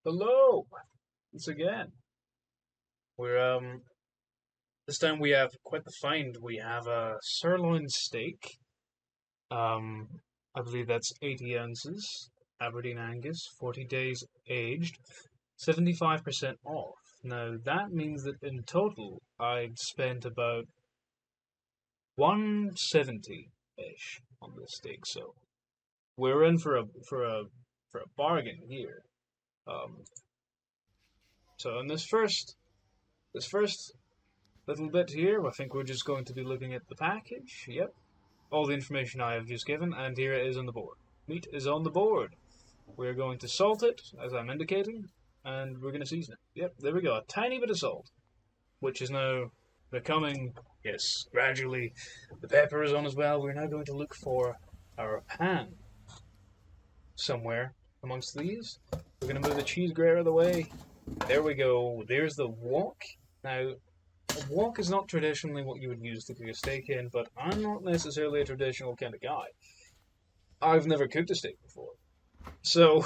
Hello, once again. We're this time we have quite the find. We have a sirloin steak. Um, I believe that's 80 ounces, Aberdeen Angus, 40 days aged, 75% off. Now that means that in total I'd spent about 170-ish on this steak. So we're in for a bargain here. Um, so in this first little bit here, I think we're just going to be looking at the package. Yep, all the information I have just given, and here it is on the board. Meat is on the board. We're going to salt it, as I'm indicating, and we're going to season it. Yep, there we go. A tiny bit of salt, which is now becoming, yes, gradually. The pepper is on as well. We're now going to look for our pan somewhere amongst these. We're going to move the cheese grater out of the way. There we go. There's the wok. Now, a wok is not traditionally what you would use to cook a steak in, but I'm not necessarily a traditional kind of guy. I've never cooked a steak before. So,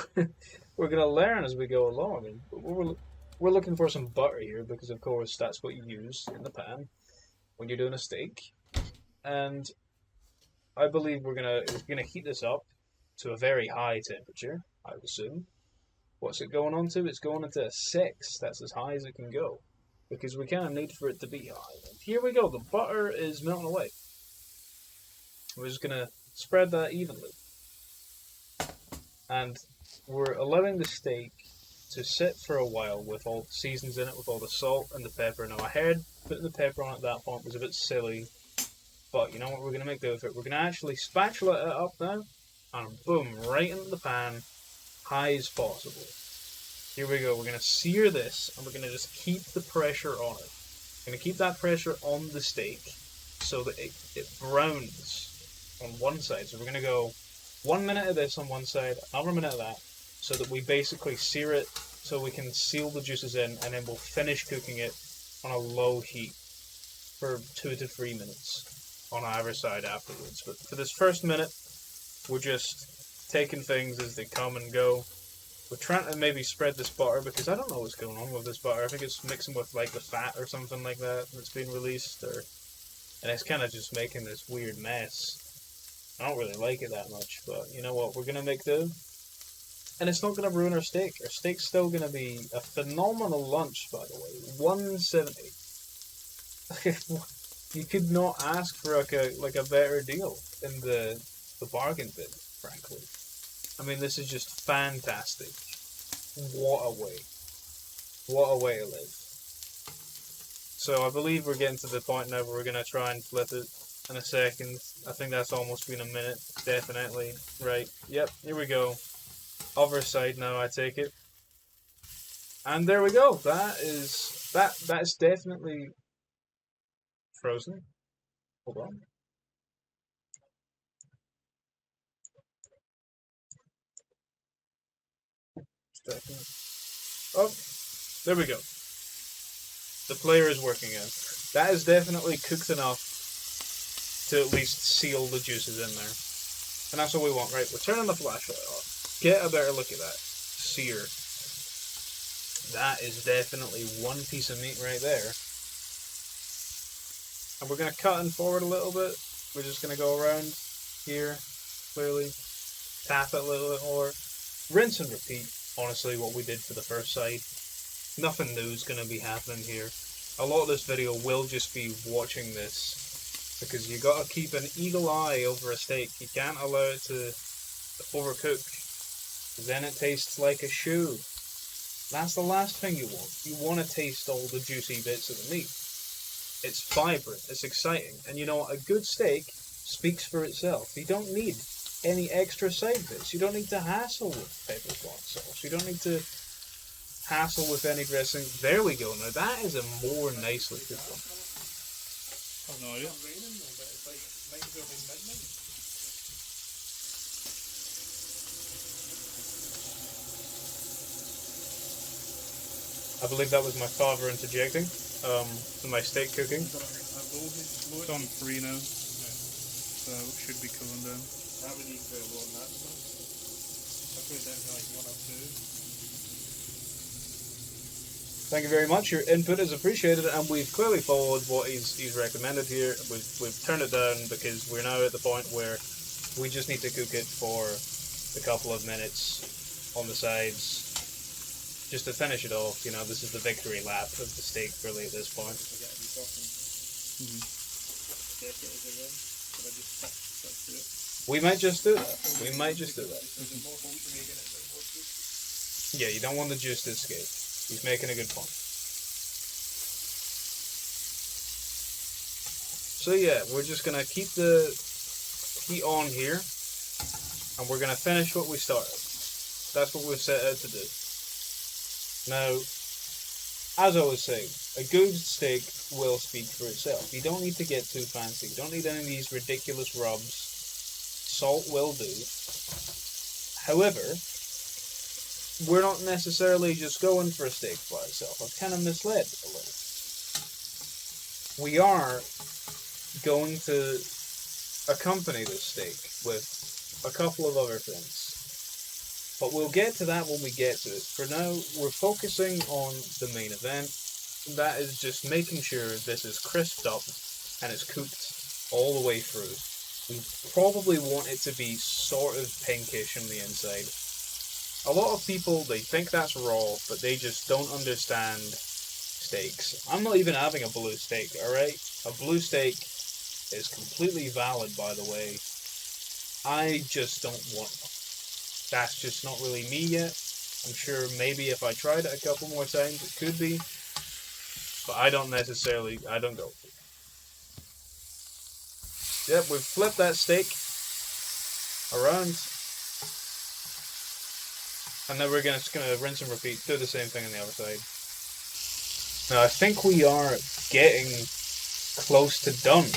we're going to learn as we go along. And we're looking for some butter here because, of course, that's what you use in the pan when you're doing a steak. And I believe we're gonna heat this up to a very high temperature, I would assume. What's it going on to? It's going into a 6. That's as high as it can go. Because we kind of need for it to be high. And here we go. The butter is melting away. We're just going to spread that evenly. And we're allowing the steak to sit for a while with all the seasons in it, with all the salt and the pepper. Now, I heard putting the pepper on at that point was a bit silly. But you know what we're going to make do with it? We're going to actually spatula it up now. And boom, right into the pan, high as possible. Here we go. We're going to sear this, and we're going to just keep the pressure on it. We're going to keep that pressure on the steak so that it browns on one side. So we're going to go 1 minute of this on one side, another minute of that, so that we basically sear it so we can seal the juices in, and then we'll finish cooking it on a low heat for 2 to 3 minutes on either side afterwards. But for this first minute, we're just taking things as they come and go. We're trying to maybe spread this butter because I don't know what's going on with this butter. I think it's mixing with like the fat or something like that that's been released, and it's kind of just making this weird mess. I don't really like it that much, but you know what? We're gonna make do, and it's not gonna ruin our steak. Our steak's still gonna be a phenomenal lunch, by the way. 170. You could not ask for like a better deal in the bargain bin, frankly. I mean, this is just fantastic. What a way. What a way to live. So I believe we're getting to the point now where we're going to try and flip it in a second. I think that's almost been a minute. Definitely. Right. Yep, here we go. Other side now, I take it. And there we go. That's definitely frozen. Hold on. Oh, there we go. The player is working in. That is definitely cooked enough to at least seal the juices in there. And that's what we want, right? We're turning the flashlight off. Get a better look at that. Sear. That is definitely one piece of meat right there. And we're going to cut in forward a little bit. We're just going to go around here, clearly. Tap it a little bit more. Rinse and repeat. Honestly, what we did for the first side. Nothing new is going to be happening here. A lot of this video will just be watching this, because you got to keep an eagle eye over a steak. You can't allow it to overcook. Then it tastes like a shoe. That's the last thing you want. You want to taste all the juicy bits of the meat. It's vibrant, it's exciting, and you know what? A good steak speaks for itself. You don't need any extra side bits. You don't need to hassle with pepper pot sauce. You don't need to hassle with any dressing. There we go. Now that is a more nicely cooked one. I have no idea. I believe that was my father interjecting in my steak cooking. It's on 3 now, so it should be cooling down. How many for one that stuff? I put it down to like 1 or 2. Thank you very much. Your input is appreciated, and we've clearly followed what he's recommended here. We've turned it down because we're now at the point where we just need to cook it for a couple of minutes on the sides, just to finish it off. You know, this is the victory lap of the steak really at this point. We might just do that. We might just do that. Yeah, you don't want the juice to escape. He's making a good point. So yeah, we're just gonna keep the heat on here, and we're gonna finish what we started. That's what we've set out to do. Now, as I was saying, a good steak will speak for itself. You don't need to get too fancy. You don't need any of these ridiculous rubs. Salt will do. However, we're not necessarily just going for a steak by itself. I've kind of misled a little. We are going to accompany this steak with a couple of other things. But we'll get to that when we get to it. For now, we're focusing on the main event. That is just making sure this is crisped up and it's cooked all the way through. We probably want it to be sort of pinkish on the inside. A lot of people, they think that's raw, but they just don't understand steaks. I'm not even having a blue steak, alright? A blue steak is completely valid, by the way. I just don't want them. That's just not really me yet. I'm sure maybe if I tried it a couple more times it could be. But I don't go for it. Yep, we've flipped that steak around. And then we're just gonna rinse and repeat, do the same thing on the other side. Now I think we are getting close to done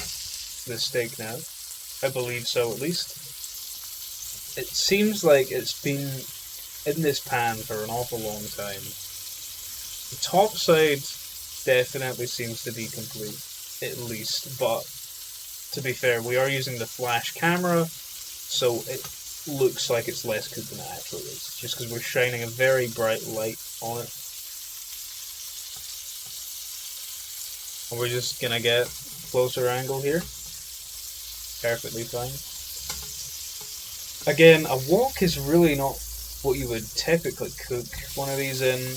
this steak now. I believe so, at least. It seems like it's been in this pan for an awful long time. The top side definitely seems to be complete, at least, but to be fair, we are using the flash camera, so it looks like it's less cooked than it actually is, just because we're shining a very bright light on it. And we're just gonna get closer angle here. Perfectly fine. Again, a wok is really not what you would typically cook one of these in,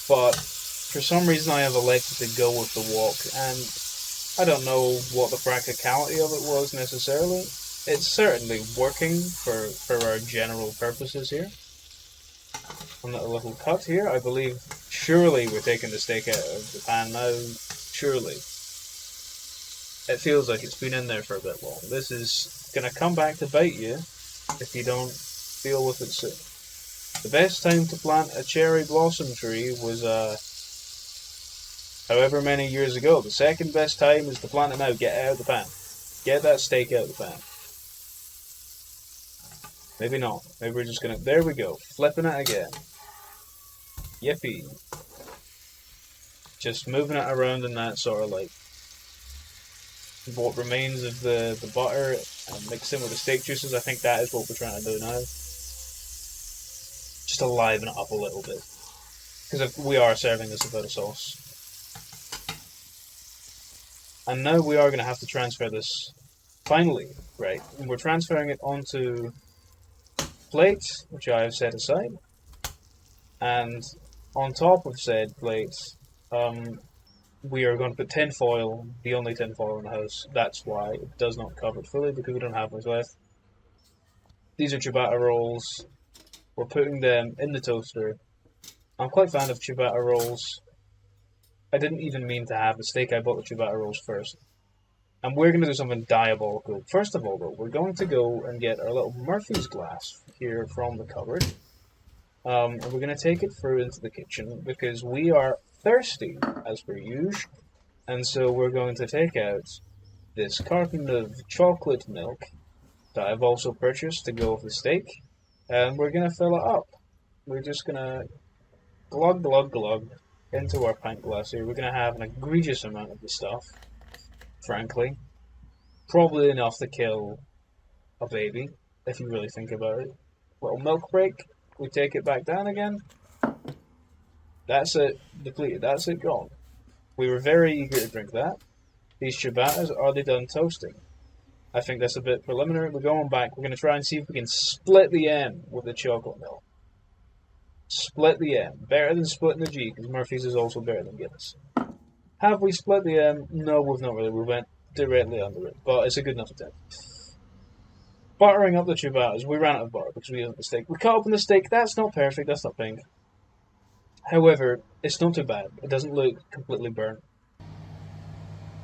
but for some reason I have elected to go with the wok, and I don't know what the practicality of it was necessarily. It's certainly working for our general purposes here. And a little cut here, I believe. Surely we're taking the steak out of the pan now. Surely. It feels like it's been in there for a bit long. This is going to come back to bite you if you don't deal with it soon. The best time to plant a cherry blossom tree was however many years ago. The second best time is to plant it now. Get it out of the pan. Get that steak out of the pan. Maybe not. Maybe we're just gonna... There we go. Flipping it again. Yippee. Just moving it around in that sort of like... what remains of the butter and mixing with the steak juices. I think that is what we're trying to do now. Just to liven it up a little bit. Because we are serving this without a sauce. And now we are going to have to transfer this... Finally, right. And we're transferring it onto... plate, which I have set aside, and on top of said plate, we are going to put tin foil, the only tin foil in the house. That's why it does not cover it fully, because we don't have much left. These are ciabatta rolls. We're putting them in the toaster. I'm quite fond of ciabatta rolls. I didn't even mean to have the steak, I bought the ciabatta rolls first. And we're going to do something diabolical. First of all, though, we're going to go and get our little Murphy's glass here from the cupboard. And we're going to take it through into the kitchen because we are thirsty, as per usual. And so we're going to take out this carton of chocolate milk that I've also purchased to go with the steak. And we're going to fill it up. We're just going to glug, glug, glug into our pint glass here. We're going to have an egregious amount of the stuff. Frankly, probably enough to kill a baby, if you really think about it. Little milk break, we take it back down again. That's it, depleted. That's it, gone. We were very eager to drink that. These ciabattas, are they done toasting? I think that's a bit preliminary. We're going back. We're going to try and see if we can split the M with the chocolate milk. Split the M. Better than splitting the G, because Murphy's is also better than Guinness. Have we split the M? No, we've not really. We went directly under it, but it's a good enough attempt. Buttering up the ciabattas. We ran out of butter because we used the steak. We cut open the steak. That's not perfect. That's not pink. However, it's not too bad. It doesn't look completely burnt.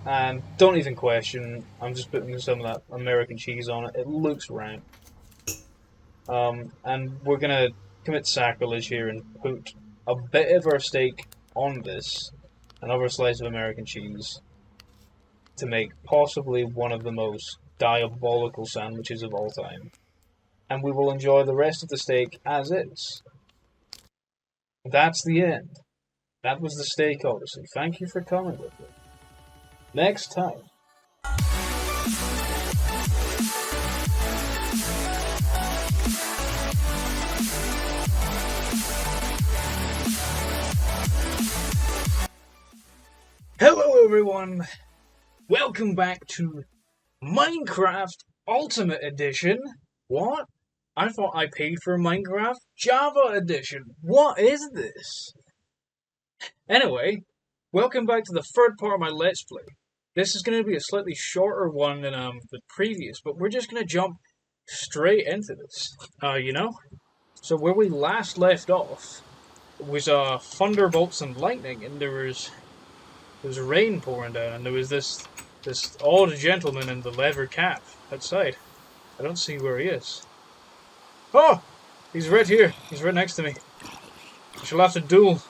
And don't even question, I'm just putting some of that American cheese on it. It looks rank. And we're going to commit sacrilege here and put a bit of our steak on this, another slice of American cheese, to make possibly one of the most diabolical sandwiches of all time. And we will enjoy the rest of the steak as is. That's the end. That was the Steak Odyssey. Thank you for coming with me. Next time. Hello everyone! Welcome back to Minecraft Ultimate Edition. What? I thought I paid for Minecraft Java Edition. What is this? Anyway, welcome back to the third part of my Let's Play. This is going to be a slightly shorter one than the previous, but we're just going to jump straight into this. So where we last left off was thunderbolts and lightning, and there was rain pouring down, and there was this odd gentleman in the leather cap outside. I don't see where he is. Oh! He's right here. He's right next to me. I shall have to duel.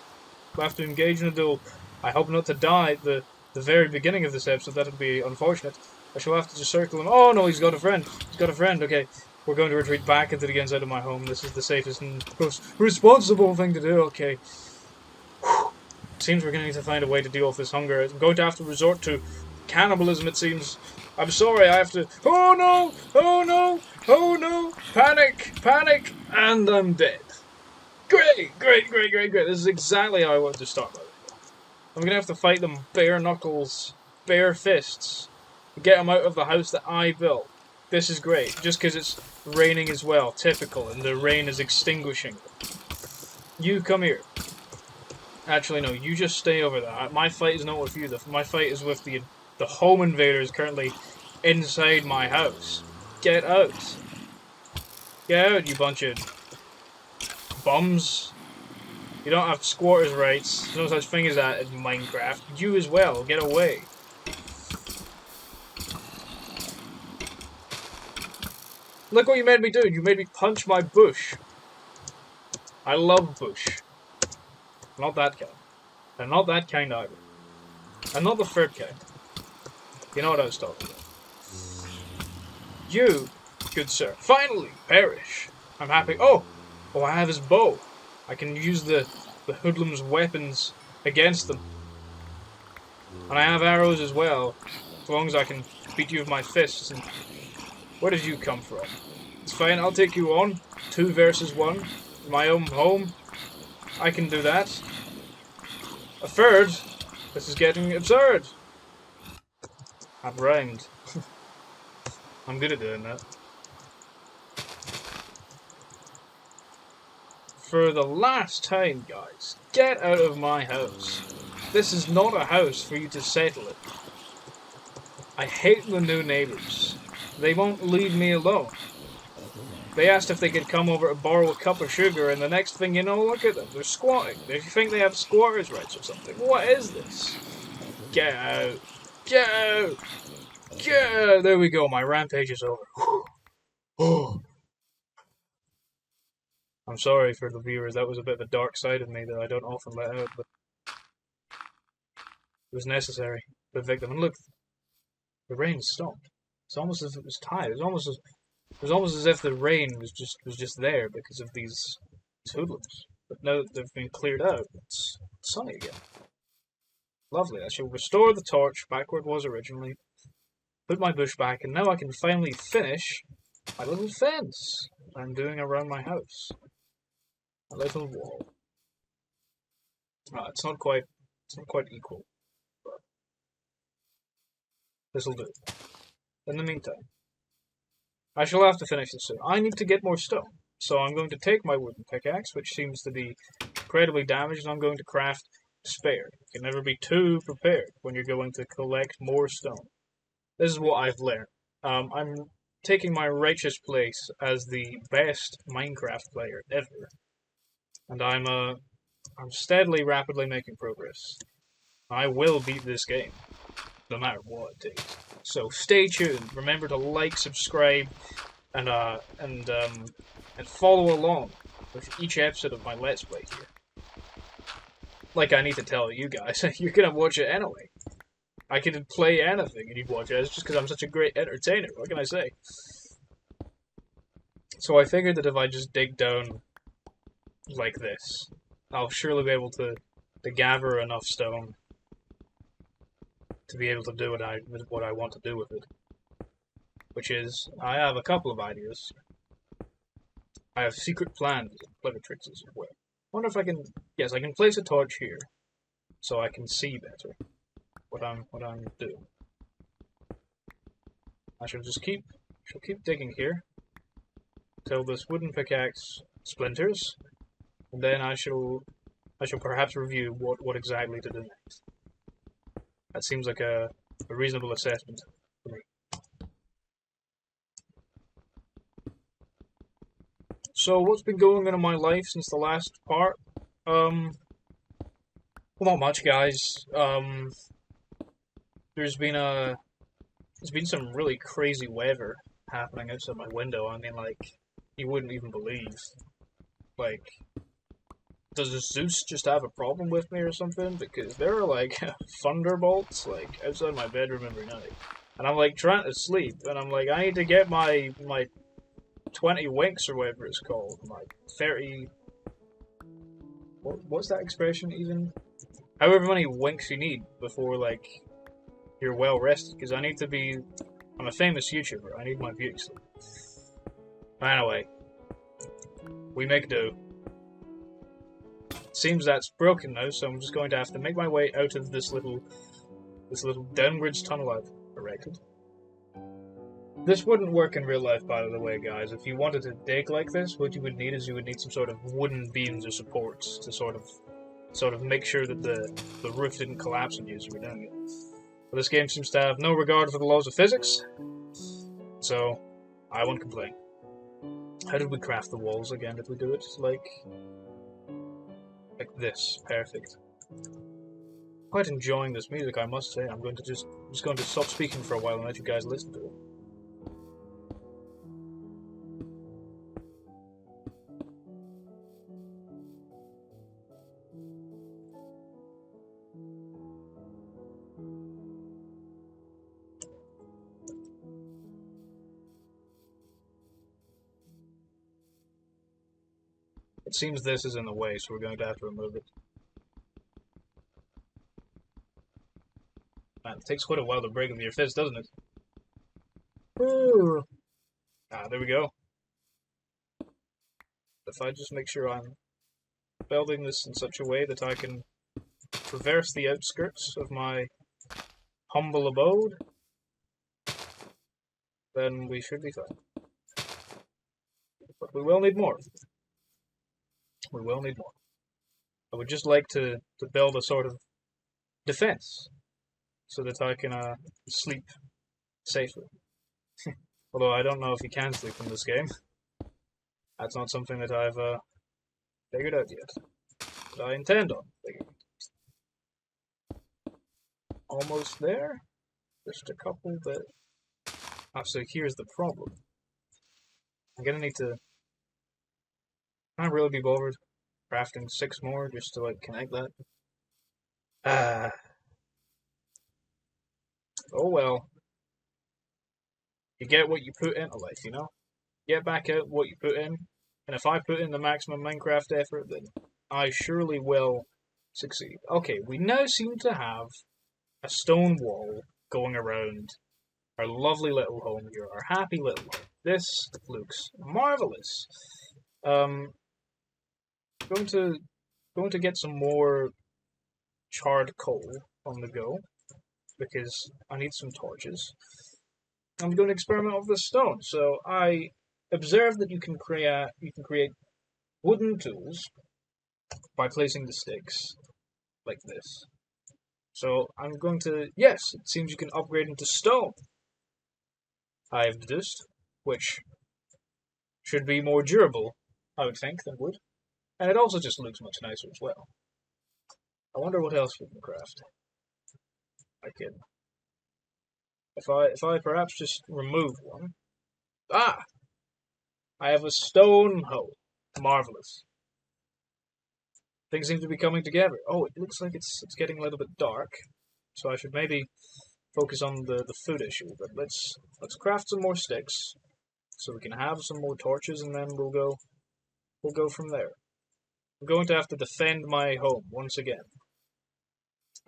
I'll have to engage in a duel. I hope not to die at the very beginning of this episode. That would be unfortunate. I shall have to just circle him. Oh no, he's got a friend. He's got a friend. Okay, we're going to retreat back into the inside of my home. This is the safest and most responsible thing to do. Okay. Whew. Seems we're going to need to find a way to deal with this hunger. I'm going to have to resort to cannibalism, it seems. I'm sorry, I have to... Oh no! Oh no! Oh no! Panic! Panic! And I'm dead. Great! This is exactly how I wanted to start my video. I'm going to have to fight them bare knuckles, bare fists, to get them out of the house that I built. This is great, just because it's raining as well, typical, and the rain is extinguishing. You come here. Actually, no, you just stay over there. My fight is not with you. My fight is with the home invaders currently inside my house. Get out. Get out, you bunch of bums. You don't have squatters' rights. There's no such thing as that in Minecraft. You as well. Get away. Look what you made me do. You made me punch my bush. I love bush. Not that kind. And not that kind either. And not the third kind. You know what I was talking about. You, good sir, finally perish. I'm happy. Oh, I have his bow. I can use the hoodlum's weapons against them. And I have arrows as well, as long as I can beat you with my fists. And where did you come from? It's fine, I'll take you on. 2 versus 1. My own home. I can do that. A third? This is getting absurd. I've rhymed. I'm good at doing that. For the last time, guys, get out of my house. This is not a house for you to settle in. I hate the new neighbours. They won't leave me alone. They asked if they could come over to borrow a cup of sugar, and the next thing you know, look at them. They're squatting. They think they have squatters' rights or something. What is this? Get out. Get out. Get out. There we go. My rampage is over. Oh. I'm sorry for the viewers. That was a bit of a dark side of me that I don't often let out, but it was necessary to evict them. And look, the rain stopped. It's almost as if it was tired. It was almost as if the rain was just there because of these hoodlums. But now that they've been cleared out, it's sunny again. Lovely. I shall restore the torch back where it was originally, put my bush back, and now I can finally finish my little fence I'm doing around my house. A little wall. It's not quite equal, but this'll do. In the meantime, I shall have to finish this soon. I need to get more stone, so I'm going to take my wooden pickaxe, which seems to be incredibly damaged, and I'm going to craft spare. You can never be too prepared when you're going to collect more stone. This is what I've learned. I'm taking my righteous place as the best Minecraft player ever, and I'm steadily, rapidly making progress. I will beat this game, no matter what it takes. So stay tuned. Remember to like, subscribe, and follow along with each episode of my Let's Play here. Like I need to tell you guys, you're gonna watch it anyway. I could play anything and you'd watch it. It's just because I'm such a great entertainer. What can I say? So I figured that if I just dig down like this, I'll surely be able to gather enough stone to be able to do what I want to do with it. Which is, I have a couple of ideas. I have secret plans and clever tricks as well. I wonder if I can... Yes, I can place a torch here, so I can see better what I'm doing. I shall keep digging here till this wooden pickaxe splinters, and then I shall perhaps review what exactly to do next. That seems like a reasonable assessment for me. So what's been going on in my life since the last part? Well, not much, guys. There's been some really crazy weather happening outside my window. I mean, like, you wouldn't even believe. Like, does Zeus just have a problem with me or something? Because there are, like, thunderbolts, like, outside my bedroom every night. And I'm, like, trying to sleep, and I'm like, I need to get my 20 winks or whatever it's called. My 30... What's that expression, even? However many winks you need before, like, you're well rested. Because I need to be... I'm a famous YouTuber. I need my beauty sleep. Anyway. We make do. Seems that's broken now, so I'm just going to have to make my way out of this little downwards tunnel I've erected. This wouldn't work in real life, by the way, guys. If you wanted to dig like this, what you would need is some sort of wooden beams or supports to sort of make sure that the roof didn't collapse on you as you were doing it. But this game seems to have no regard for the laws of physics, so I won't complain. How did we craft the walls again? Did we do it like this? Perfect. Quite enjoying this music, I must say. I'm just going to stop speaking for a while and let you guys listen to it. It seems this is in the way, so we're going to have to remove it. Man, it takes quite a while to break into your fist, doesn't it? Ooh. There we go. If I just make sure I'm building this in such a way that I can traverse the outskirts of my humble abode, then we should be fine. But we will need more. We will need more. I would just like to build a sort of defense so that I can sleep safely. Although I don't know if you can sleep in this game. That's not something that I've figured out yet. But I intend on figuring it out. Almost there. Just a couple that... so here's the problem. I'm gonna need to... Can't really be bothered crafting 6 more just to, like, connect that. Oh well. You get what you put into life, you know? Get back out what you put in. And if I put in the maximum Minecraft effort, then I surely will succeed. Okay, we now seem to have a stone wall going around our lovely little home here, our happy little home. This looks marvelous. Going to get some more charred coal on the go, because I need some torches. I'm going to experiment with this stone. So I observed that you can create wooden tools by placing the sticks like this. So I'm going to, yes, it seems you can upgrade into stone, I have deduced, which should be more durable, I would think, than wood. And it also just looks much nicer as well. I wonder what else we can craft. I can, if I perhaps just remove one. Ah! I have a stone hoe. Marvelous. Things seem to be coming together. Oh, it looks like it's getting a little bit dark. So I should maybe focus on the food issue. But let's craft some more sticks, so we can have some more torches, and then we'll go from there. I'm going to have to defend my home once again.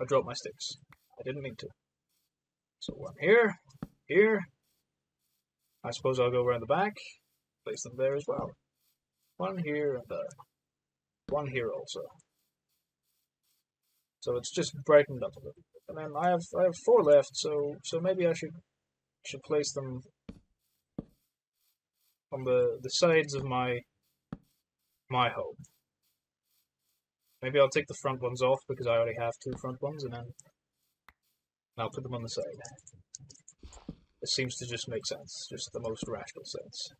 I dropped my sticks. I didn't mean to. So one here, here. I suppose I'll go around the back, place them there as well. One here and one here also. So it's just brightened up a little bit. And then I have 4 left, so maybe I should place them on the sides of my home. Maybe I'll take the front ones off because I already have 2 front ones, and then I'll put them on the side. It seems to just make sense, just the most rational sense.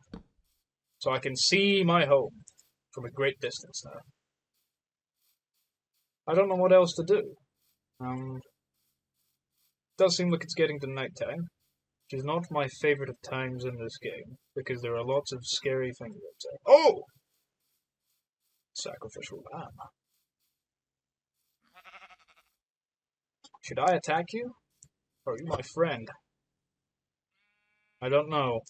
So I can see my home from a great distance now. I don't know what else to do. It does seem like it's getting to nighttime, which is not my favorite of times in this game, because there are lots of scary things outside. Oh! Sacrificial lamb. Should I attack you? Or are you my friend? I don't know.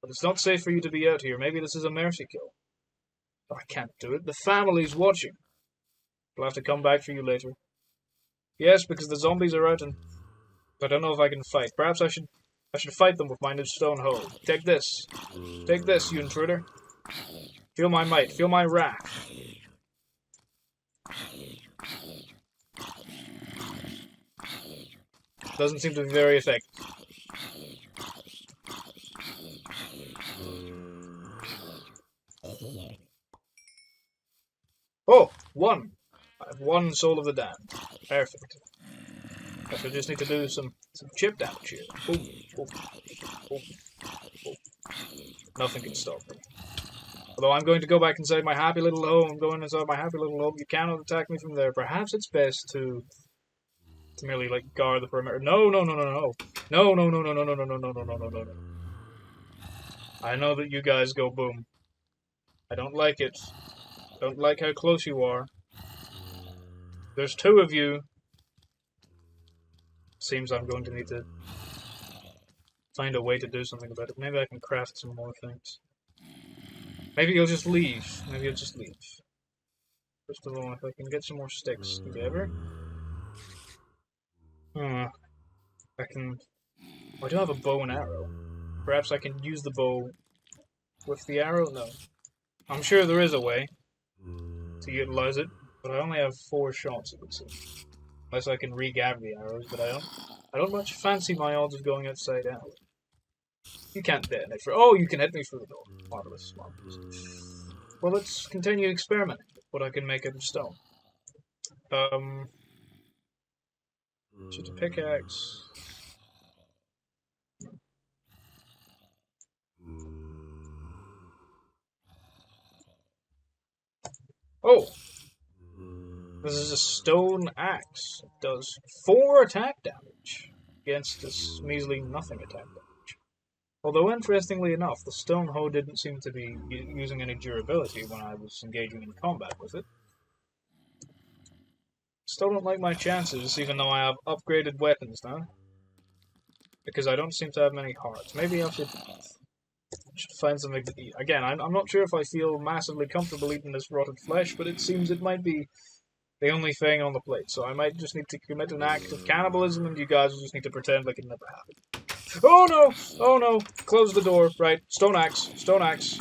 But it's not safe for you to be out here. Maybe this is a mercy kill. I can't do it. The family's watching. I'll have to come back for you later. Yes, because the zombies are out and I don't know if I can fight. Perhaps I should fight them with my new stone hoe. Take this. Take this, you intruder. Feel my might. Feel my wrath. Doesn't seem to be very effective. Oh, 1. I have 1 soul of the damned. Perfect. I should just need to do some chip damage here. Boom, boom, boom, boom. Nothing can stop me. Although I'm going to go back inside my happy little home. I'm going inside my happy little home. You cannot attack me from there. Perhaps it's best to merely, like, guard the perimeter. No, no, no, no, no. No, no, no, no, no, no, no, no, no, no, no, no, no. I know that you guys go boom. I don't like it. Don't like how close you are. There's 2 of you. Seems I'm going to need to find a way to do something about it. Maybe I can craft some more things. Maybe you'll just leave. Maybe you'll just leave. First of all, if I can get some more sticks together. I can... I do have a bow and arrow. Perhaps I can use the bow with the arrow? No. I'm sure there is a way to utilize it, but I only have 4 shots, it would seem. Unless I can regather the arrows, but I don't much fancy my odds of going outside out. You can't detonate for... Oh, you can hit me through the door. Marvelous, marvelous. Well, let's continue experimenting with what I can make out of stone. Just a pickaxe. Oh! This is a stone axe. It does 4 attack damage against this measly nothing attack damage. Although, interestingly enough, the stone hoe didn't seem to be using any durability when I was engaging in combat with it. Still don't like my chances, even though I have upgraded weapons now. Because I don't seem to have many hearts. Maybe I should find something to eat. Again, I'm not sure if I feel massively comfortable eating this rotted flesh, but it seems it might be the only thing on the plate. So I might just need to commit an act of cannibalism, and you guys will just need to pretend like it never happened. Oh no! Oh no! Close the door. Right. Stone axe. Stone axe.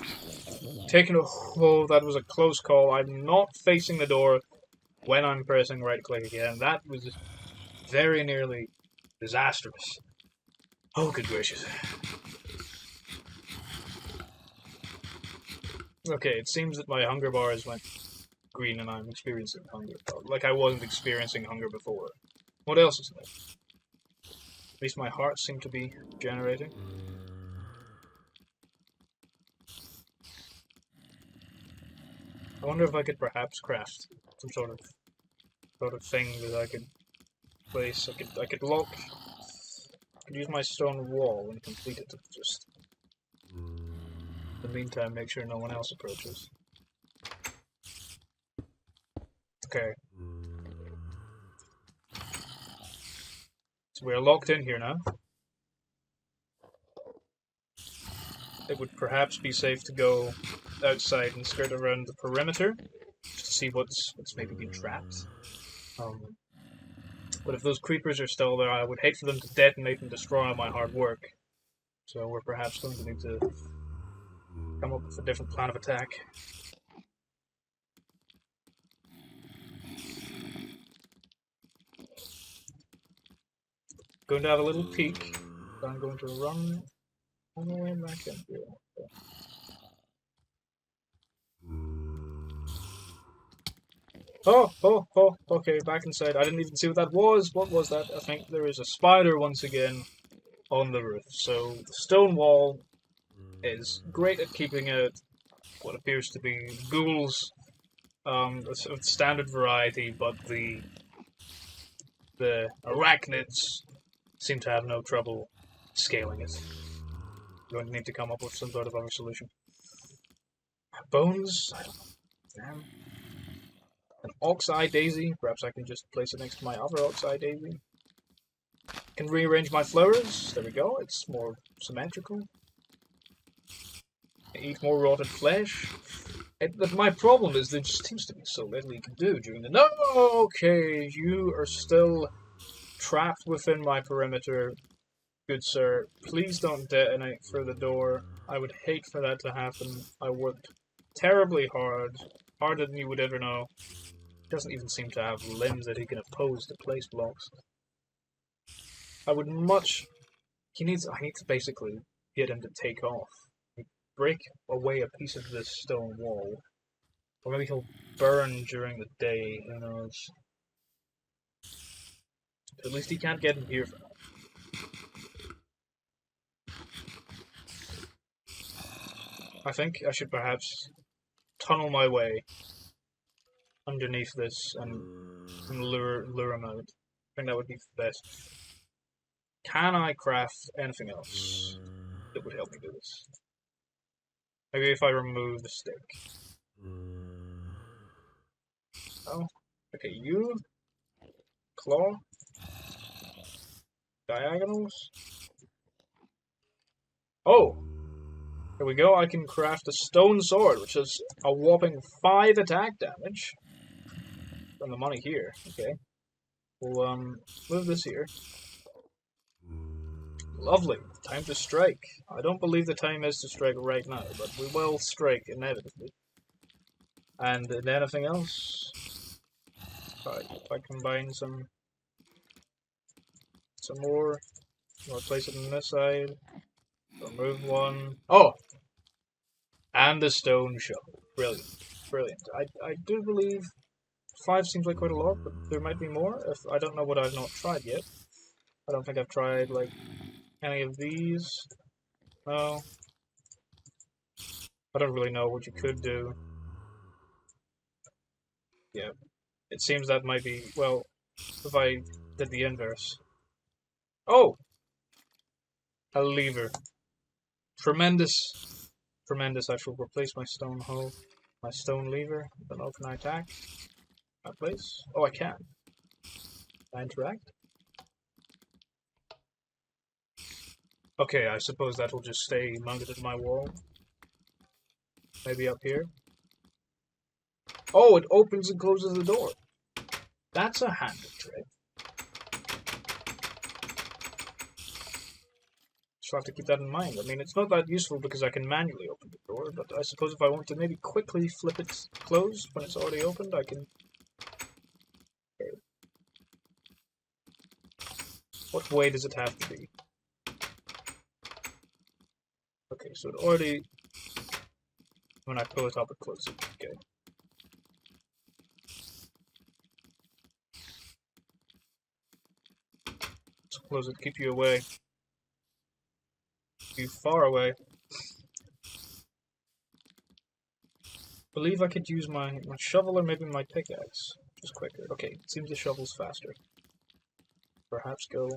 Taking a... Oh, that was a close call. I'm not facing the door. when I'm pressing right click again. That was very nearly disastrous. Oh, good gracious. Okay, it seems that my hunger bars went green and I'm experiencing hunger. Like I wasn't experiencing hunger before. What else is there? At least my heart seemed to be generating. I wonder if I could perhaps craft some sort of thing that I could place. I could lock. I could use my stone wall and complete it. Just in the meantime, make sure no one else approaches. Okay. So we're locked in here now. It would perhaps be safe to go outside and skirt around the perimeter just to see what's maybe been trapped. But if those creepers are still there, I would hate for them to detonate and destroy my hard work. So we're perhaps going to need to come up with a different plan of attack. Going to have a little peek. So I'm going to run all the way back in here. Oh, okay, back inside. I didn't even see what that was. What was that? I think there is a spider once again on the roof. So the stone wall is great at keeping out what appears to be ghouls, of standard variety, but the arachnids seem to have no trouble scaling it. We're going to need to come up with some sort of other solution. Bones? I don't know. Damn. An ox-eye daisy? Perhaps I can just place it next to my other ox-eye daisy. Can rearrange my flowers. There we go. It's more symmetrical. Eat more rotted flesh. But my problem is there just seems to be so little you can do during the... No! Okay, you are still trapped within my perimeter. Good sir, please don't detonate through the door. I would hate for that to happen. I worked terribly hard. Harder than you would ever know. Doesn't even seem to have limbs that he can oppose to place blocks. I would much... I need to basically get him to take off. Break away a piece of this stone wall. Or maybe he'll burn during the day, who knows. At least he can't get in here for now. I think I should perhaps tunnel my way underneath this and lure him out. I think that would be best. Can I craft anything else that would help me do this? Maybe if I remove the stick. Oh, okay, you. Claw. Diagonals. Oh! Here we go, I can craft a stone sword, which has a whopping 5 attack damage. From the money here, okay. We'll, move this here. Lovely. Time to strike. I don't believe the time is to strike right now, but we will strike inevitably. And anything else? If I combine some more, I'll place it on this side. Remove one. Oh! And the stone shovel. Brilliant. Brilliant. I do believe 5 seems like quite a lot, but there might be more. If I don't know what I've not tried yet. I don't think I've tried, like, any of these. No. I don't really know what you could do. Yeah. It seems that might be, well, if I did the inverse. Oh! A lever. Tremendous. Tremendous. I shall replace my stone hoe. My stone lever. Then how can I attack? My place? Oh, I can. Can I interact? Okay, I suppose that will just stay mounted at my wall. Maybe up here. Oh, it opens and closes the door. That's a handy trick. So I have to keep that in mind. I mean, it's not that useful because I can manually open the door, but I suppose if I want to maybe quickly flip it closed when it's already opened, I can Okay. What way does it have to be? Okay, so it already... When I pull it up, it closes it. Okay. So close it, keep you away. Keep you far away. Believe I could use my shovel or maybe my pickaxe. Just quicker. Okay, it seems the shovel's faster. Perhaps go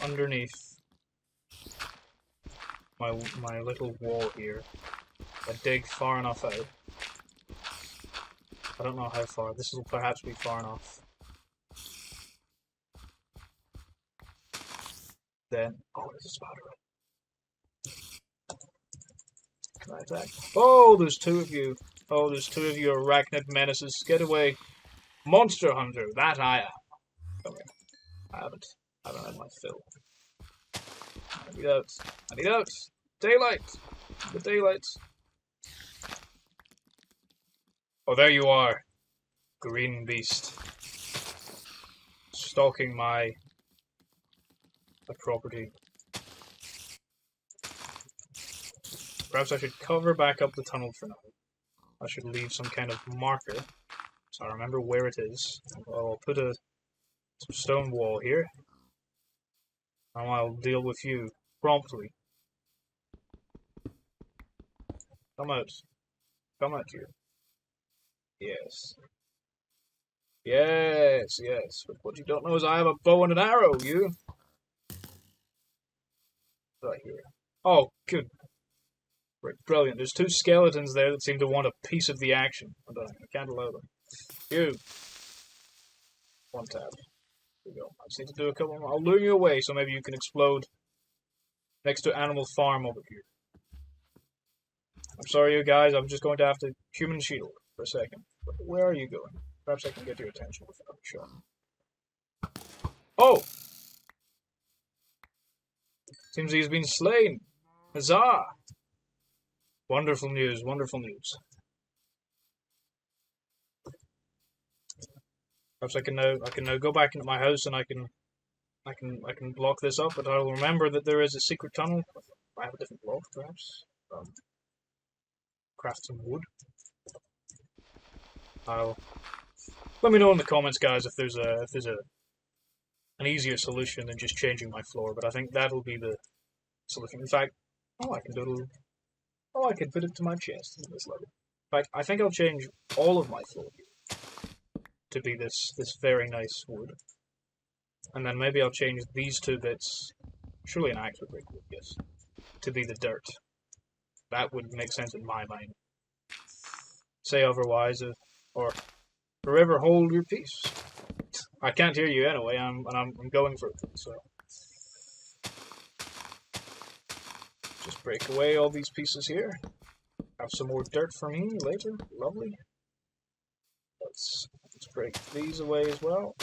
underneath my little wall here. I dig far enough out. I don't know how far. This will perhaps be far enough. Then, oh, there's a spider. Can I attack? Oh, there's two of you. Oh, there's two of you arachnid menaces. Get away. Monster hunter, that I am. Come here. I haven't had my fill. I need out. I need out. Daylight. The daylight. Oh, there you are. Green beast. Stalking my property. Perhaps I should cover back up the tunnel for now. I should leave some kind of marker so I remember where it is. I'll put some stone wall here. And I'll deal with you promptly. Come out. Come out here. Yes. Yes, yes. But what you don't know is I have a bow and an arrow, you. Right here. Oh, good. Right, brilliant. There's two skeletons there that seem to want a piece of the action. I can't allow them. You. One tap. There we go. I just need to do a couple more. I'll lure you away so maybe you can explode next to Animal Farm over here. I'm sorry, you guys. I'm just going to have to human shield for a second. But where are you going? Perhaps I can get your attention without a shot. Oh! Seems he's been slain. Huzzah! Wonderful news, wonderful news. Perhaps I can now go back into my house and I can block this up, but I'll remember that there is a secret tunnel. I have a different block, perhaps. Craft some wood. Let me know in the comments, guys, if there's an easier solution than just changing my floor. But I think that'll be the solution. In fact, I can put it to my chest in this level. In fact, I think I'll change all of my floor to be this very nice wood, and then maybe I'll change these two bits. Surely an axe would break wood, yes, to be the dirt. That would make sense in my mind. Say otherwise, or forever hold your peace. I can't hear you anyway. I'm going for it. So just break away all these pieces here. Have some more dirt for me later. Lovely. Let's break these away as well.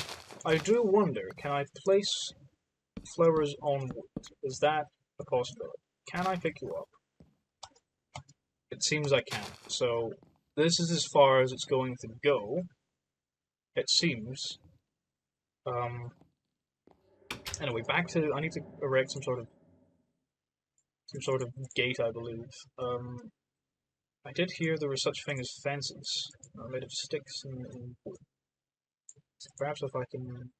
I do wonder, can I place flowers on wood? Is that a possibility? Can I pick you up? It seems I can. So this is as far as it's going to go. It seems. Anyway, back to, I need to erect some sort of gate, I believe. I did hear there was such thing as fences made of sticks and wood. So perhaps if I can...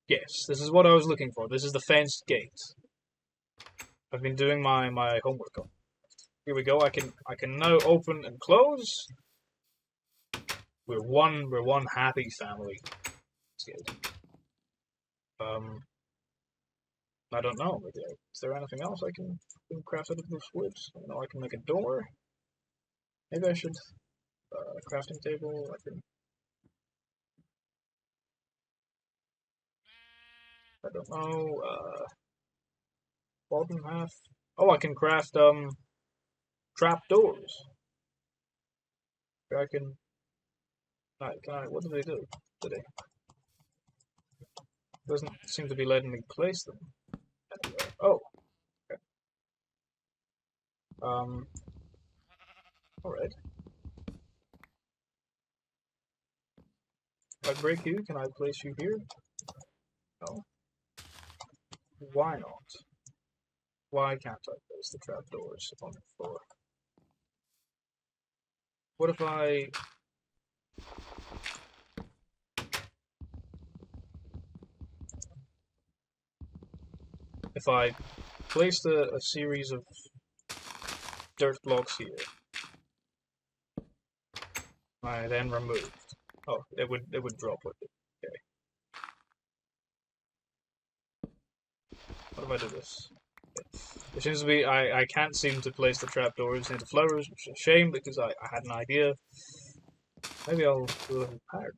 Yes, this is what I was looking for. This is the fenced gate. I've been doing my homework on it. Here we go. I can now open and close. We're one happy family. Let's get it. I don't know. Is there anything else I can craft out of this wood? I can make a door. Maybe I should crafting table. I don't know. Bottom half. Oh, I can craft trap doors. I can. Can I? What do they do today? Doesn't seem to be letting me place them. Anyway. Oh. Okay. All right. If I break you, can I place you here? No. Why not? Why can't I place the trapdoors on the floor? What if I... If I placed a series of dirt blocks here, I then removed. Oh, it would drop with it. Okay. What if I do this? It seems to be I can't seem to place the trapdoors into flowers, which is a shame because I had an idea. Maybe I'll do a little pattern.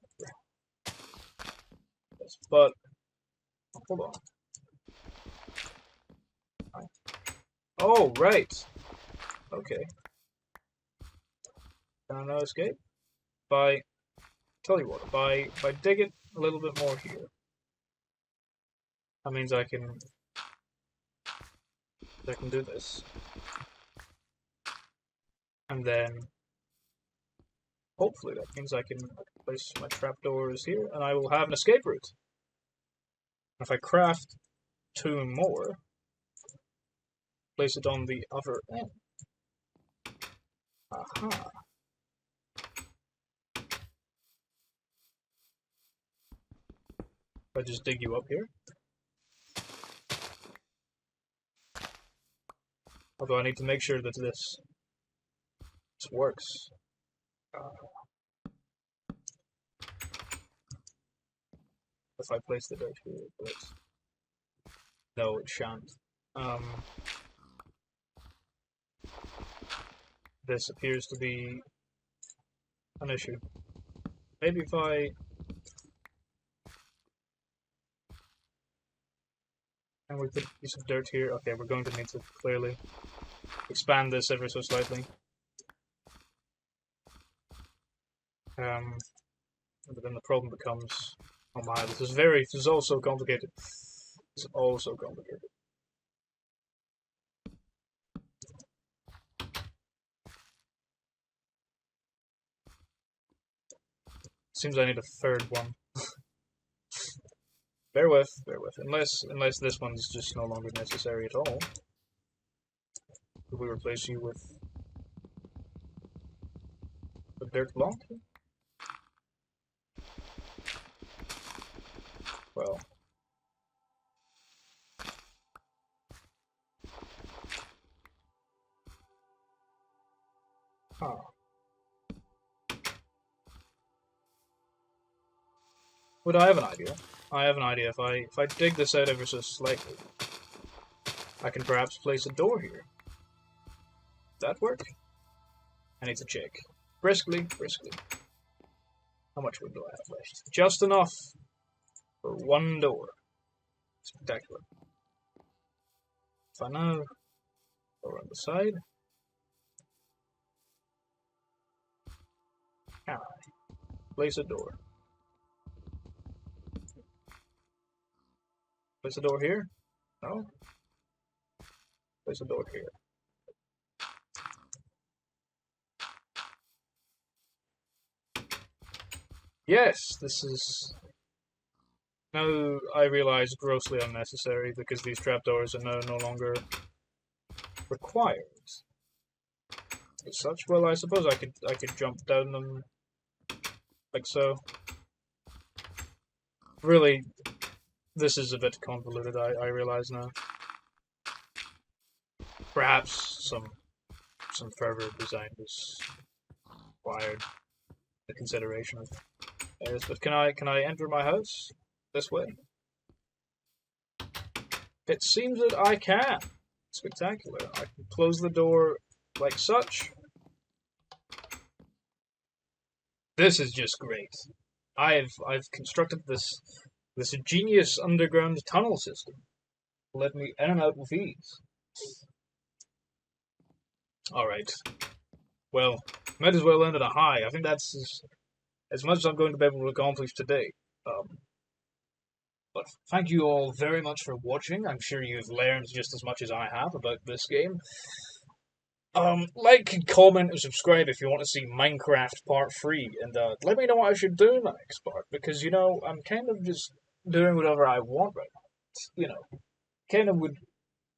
Yes, but hold on. Oh, right. Okay. Can I now escape? Tell you what, if I dig it a little bit more here, that means I can do this. And then hopefully that means I can place my trapdoors here and I will have an escape route. If I craft 2 more, place it on the other end. Aha. If I just dig you up here. Although I need to make sure that this works. If I place the dirt here, but no, it shan't. This appears to be an issue. Maybe if I... And we put a piece of dirt here. Okay, we're going to need to clearly expand this ever so slightly. But then the problem becomes, oh my, this is all so complicated. It's all so complicated. Seems I need a third one. Bear with. Unless this one's just no longer necessary at all. Could we replace you with a dirt block? Well. Huh. But I have an idea. If I dig this out ever so slightly, I can perhaps place a door here. Does that work? I need to check. Briskly. How much wood do I have left? Just enough for 1 door. Spectacular. If I now go around the side, can I place a door? Place a door here? No? Place a door here. Yes, this is... Now I realize grossly unnecessary because these trapdoors are now no longer required. As such, well, I suppose I could jump down them like so. Really, this is a bit convoluted, I realize now. Perhaps some further design was required, the consideration of areas. But can I enter my house this way? It seems that I can. Spectacular. I can close the door like such. This is just great. I've constructed this ingenious underground tunnel system. Let me in and out with ease. Alright. Well, might as well end at a high. I think that's as much as I'm going to be able to accomplish today. But thank you all very much for watching. I'm sure you've learned just as much as I have about this game. Like, comment, and subscribe if you want to see Minecraft Part 3, and let me know what I should do in the next part, because, I'm kind of just doing whatever I want right now. Kind of would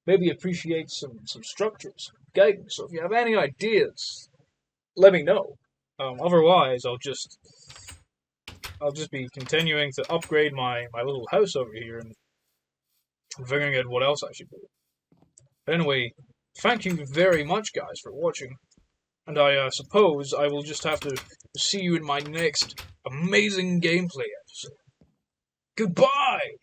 maybe appreciate some structures, guidance, so if you have any ideas, let me know. Otherwise, I'll just be continuing to upgrade my little house over here and figuring out what else I should do. But anyway, thank you very much, guys, for watching. And I suppose I will just have to see you in my next amazing gameplay episode. Goodbye!